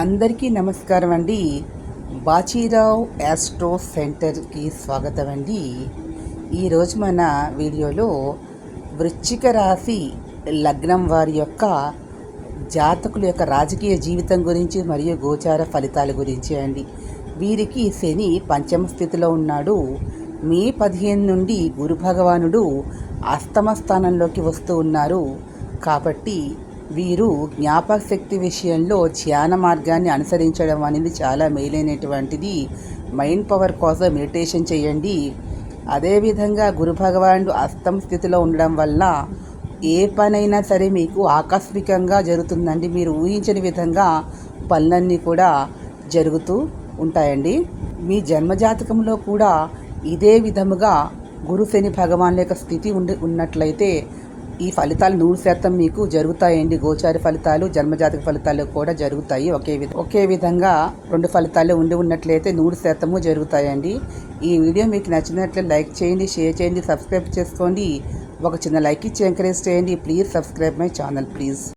అందరికీ నమస్కారం అండి. బాచీరావ్ యాస్ట్రో సెంటర్కి స్వాగతం అండి. ఈరోజు మన వీడియోలో వృశ్చిక రాశి లగ్నం వారి యొక్క జాతకుల యొక్క రాజకీయ జీవితం గురించి మరియు గోచార ఫలితాల గురించి అండి. వీరికి శని పంచమ స్థితిలో ఉన్నాడు. మే 15 నుండి గురు భగవానుడు అష్టమ స్థానంలోకి వస్తూ ఉన్నారు. కాబట్టి వీరు జ్ఞాపక శక్తి విషయంలో ధ్యాన మార్గాన్ని అనుసరించడం అనేది చాలా మేలైనటువంటిది. మైండ్ పవర్ కోసం మెడిటేషన్ చేయండి. అదేవిధంగా గురు భగవానుడు అష్టమ స్థితిలో ఉండడం వల్ల ఏ పనైనా సరే మీకు ఆకస్మికంగా జరుగుతుందండి. మీరు ఊహించని విధంగా పనులన్నీ కూడా జరుగుతూ ఉంటాయండి. మీ జన్మజాతకంలో కూడా ఇదే విధముగా గురు శని భగవాన్ల యొక్క స్థితి ఉన్నట్లయితే ఈ ఫలితాలు 100% మీకు జరుగుతాయండి. గోచార ఫలితాలు, జన్మజాతక ఫలితాలు కూడా జరుగుతాయి. ఒకే విధంగా 2 ఫలితాలు ఉన్నట్లయితే 100% జరుగుతాయండి. ఈ వీడియో మీకు నచ్చినట్లయితే లైక్ చేయండి, షేర్ చేయండి, సబ్స్క్రైబ్ చేసుకోండి. ఒక చిన్న లైక్ ఇచ్చి ఎంకరేజ్ చేయండి. Please subscribe my channel please.